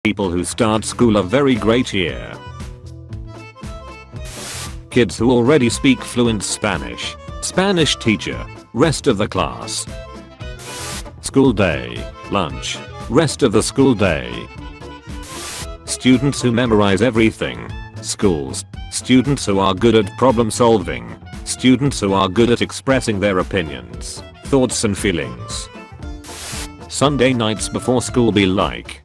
People who start school a very great year. Kids who already speak fluent Spanish. Spanish teacher. Rest of the class. School day. Lunch. Rest of the school day. Students who memorize everything. Schools. Students who are good at problem solving. Students who are good at expressing their opinions, thoughts and feelings. Sunday nights before school be like.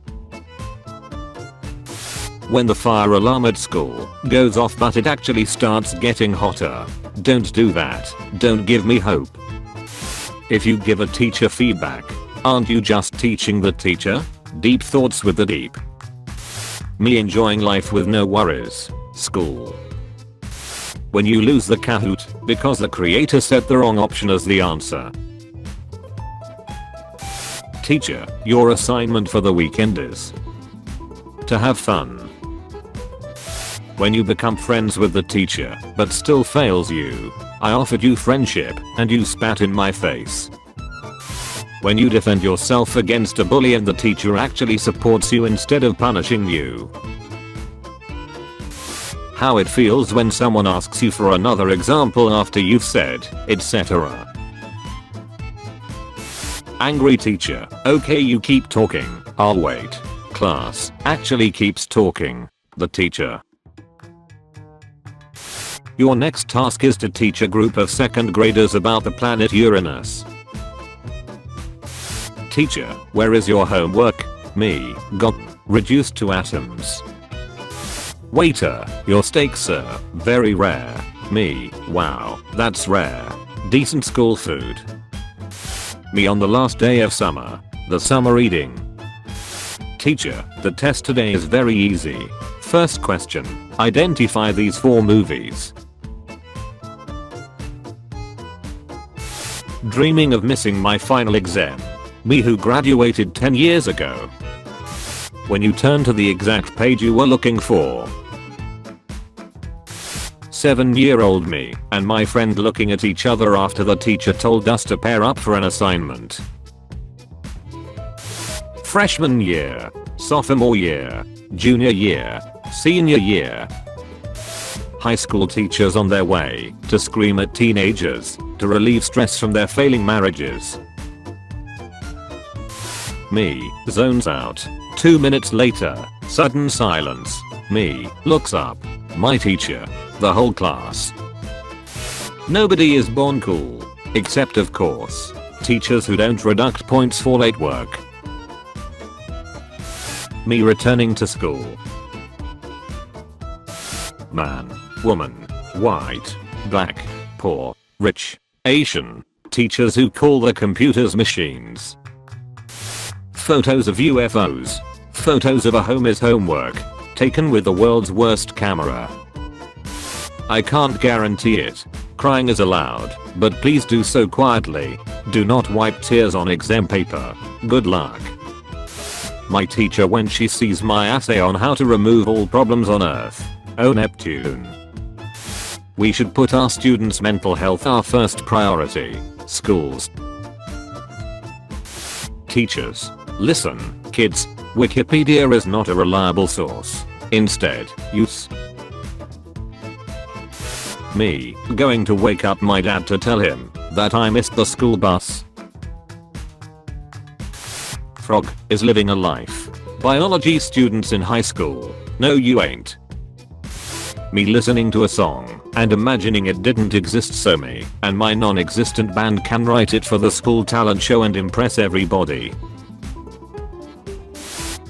When the fire alarm at school goes off but it actually starts getting hotter. Don't do that. Don't give me hope. If you give a teacher feedback, aren't you just teaching the teacher? Deep thoughts with the deep. Me enjoying life with no worries. School. When you lose the Kahoot because the creator set the wrong option as the answer. Teacher, your assignment for the weekend is to have fun. When you become friends with the teacher but still fails you. I offered you friendship and you spat in my face. When you defend yourself against a bully and the teacher actually supports you instead of punishing you. How it feels when someone asks you for another example after you've said, etc. Angry teacher. Okay, you keep talking. I'll wait. Class actually keeps talking. The teacher. Your next task is to teach a group of second graders about the planet Uranus. Teacher, where is your homework? Me, got reduced to atoms. Waiter, your steak sir, very rare. Me, wow, that's rare. Decent school food. Me on the last day of summer, the summer reading. Teacher, the test today is very easy. First question, identify these 4 movies. Dreaming of missing my final exam. Me who graduated 10 years ago. When you turn to the exact page you were looking for. 7-year-old me and my friend looking at each other after the teacher told us to pair up for an assignment. Freshman year, sophomore year, junior year, senior year. High school teachers on their way to scream at teenagers to relieve stress from their failing marriages. Me, zones out. 2 minutes later, sudden silence. Me, looks up. My teacher. The whole class. Nobody is born cool. Except of course, teachers who don't deduct points for late work. Me returning to school. Man, woman, white, black, poor, rich, Asian. Teachers who call their computers machines. Photos of UFOs. Photos of a home is homework. Taken with the world's worst camera. I can't guarantee it. Crying is allowed, but please do so quietly. Do not wipe tears on exam paper. Good luck. My teacher when she sees my essay on how to remove all problems on Earth. Oh Neptune. We should put our students' mental health our first priority. Schools. Teachers. Listen, kids. Wikipedia is not a reliable source. Instead, use me going to wake up my dad to tell him that I missed the school bus. Frog is living a life. Biology students in high school. No you ain't. Me listening to a song and imagining it didn't exist so me and my non-existent band can write it for the school talent show and impress everybody.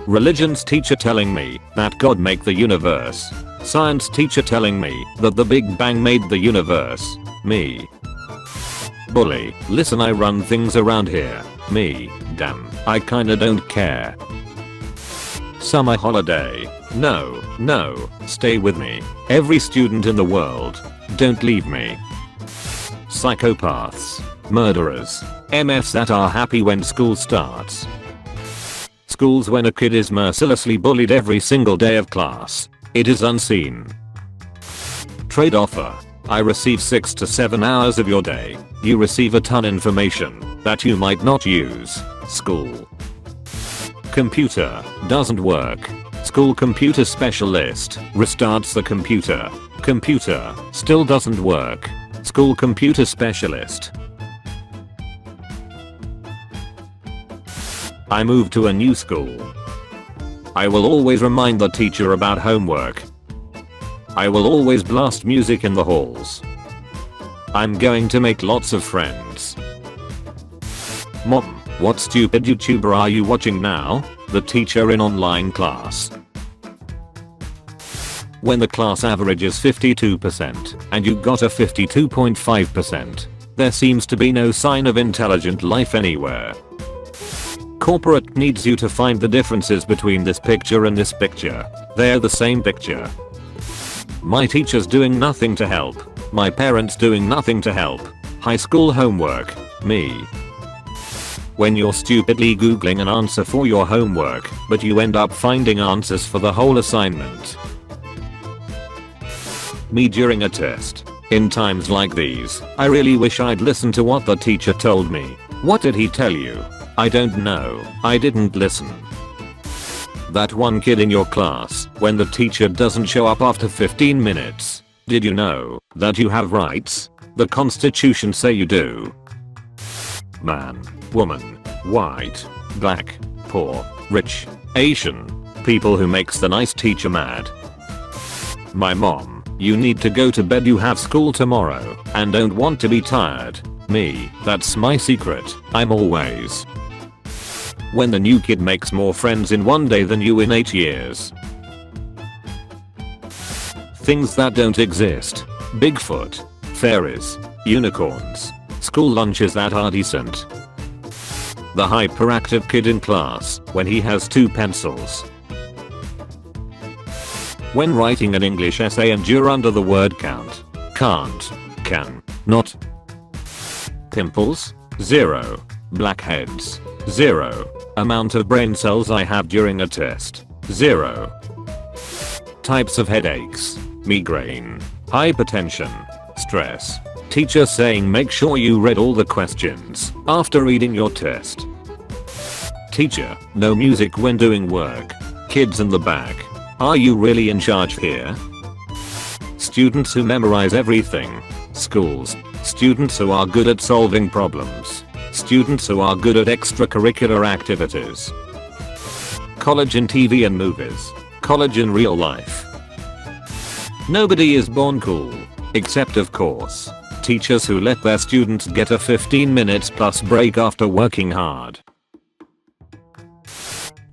Religions teacher telling me that God made the universe. Science teacher telling me that the Big Bang made the universe. Me. Bully, listen I run things around here. Me, damn, I kinda don't care. Summer holiday. No, stay with me. Every student in the world. Don't leave me. Psychopaths. Murderers. MFs that are happy when school starts. Schools when a kid is mercilessly bullied every single day of class. It is unseen. Trade offer. I receive 6 to 7 hours of your day. You receive a ton information that you might not use. School. Computer doesn't work. School computer specialist restarts the computer. Computer still doesn't work. School computer specialist. I moved to a new school. I will always remind the teacher about homework. I will always blast music in the halls. I'm going to make lots of friends. Mom, what stupid YouTuber are you watching now? The teacher in online class. When the class average is 52% and you got a 52.5%, there seems to be no sign of intelligent life anywhere. Corporate needs you to find the differences between this picture and this picture. They're the same picture. My teacher's doing nothing to help. My parents doing nothing to help. High school homework. Me. When you're stupidly googling an answer for your homework, but you end up finding answers for the whole assignment. Me during a test. In times like these, I really wish I'd listened to what the teacher told me. What did he tell you? I don't know. I didn't listen. That one kid in your class, when the teacher doesn't show up after 15 minutes. Did you know that you have rights? The Constitution say you do. Man, woman, white, black, poor, rich, Asian, people who makes the nice teacher mad. My mom, you need to go to bed, you have school tomorrow, and don't want to be tired. Me, that's my secret, I'm always. When the new kid makes more friends in one day than you in 8 years. Things that don't exist. Bigfoot, fairies, unicorns, school lunches that are decent. The hyperactive kid in class when he has 2 pencils. When writing an English essay and you're under the word count. Can't, can, not. Pimples? 0. Blackheads? 0. Amount of brain cells I have during a test? 0. Types of headaches. Migraine. Hypertension. Stress. Teacher saying make sure you read all the questions after reading your test. Teacher, no music when doing work. Kids in the back. Are you really in charge here? Students who memorize everything. Schools. Students who are good at solving problems. Students who are good at extracurricular activities. College in TV and movies. College in real life. Nobody is born cool. Except of course, teachers who let their students get a 15 minutes plus break after working hard.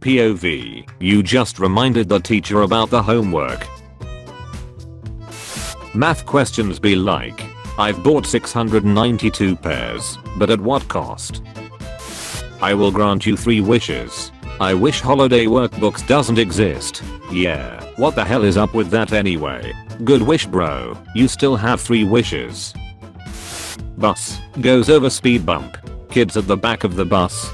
POV, you just reminded the teacher about the homework. Math questions be like, I've bought 692 pairs, but at what cost? I will grant you 3 wishes. I wish holiday workbooks doesn't exist. Yeah, what the hell is up with that anyway? Good wish bro, you still have 3 wishes. Bus goes over speed bump. Kids at the back of the bus.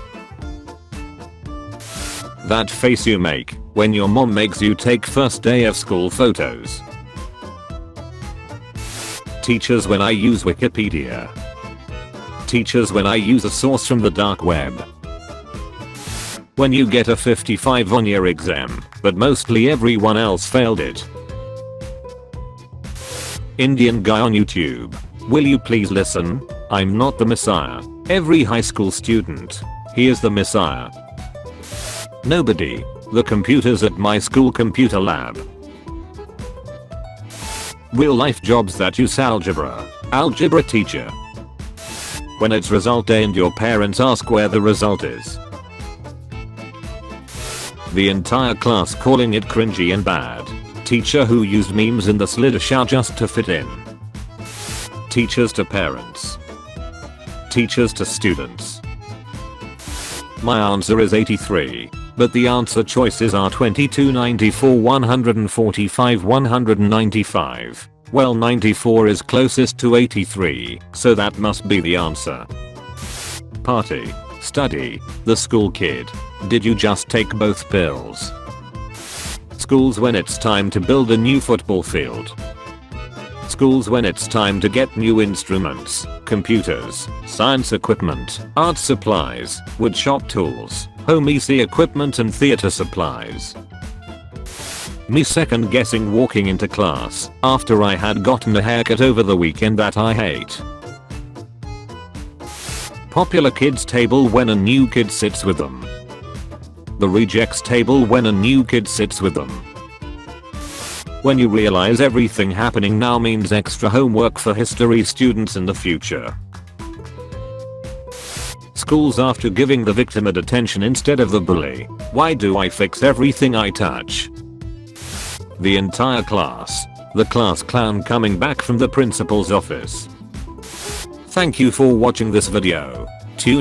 That face you make when your mom makes you take first day of school photos. Teachers when I use Wikipedia. Teachers when I use a source from the dark web. When you get a 55 on your exam, but mostly everyone else failed it. Indian guy on YouTube. Will you please listen? I'm not the messiah. Every high school student. He is the messiah. Nobody. The computers at my school computer lab. Real life jobs that use algebra. Algebra teacher. When it's result day and your parents ask where the result is. The entire class calling it cringy and bad. Teacher who used memes in the slideshow just to fit in. Teachers to parents. Teachers to students. My answer is 83, but the answer choices are 22, 94, 145, 195. Well, 94 is closest to 83, so that must be the answer. Party. Study. The school kid. Did you just take both pills? Schools when it's time to build a new football field. Schools when it's time to get new instruments, computers, science equipment, art supplies, woodshop tools, home EC equipment and theater supplies. Me second guessing walking into class after I had gotten a haircut over the weekend that I hate. Popular kids table when a new kid sits with them. The rejects table when a new kid sits with them. When you realize everything happening now means extra homework for history students in the future. Schools after giving the victim a detention instead of the bully. Why do I fix everything I touch? The entire class. The class clown coming back from the principal's office. Thank you for watching this video.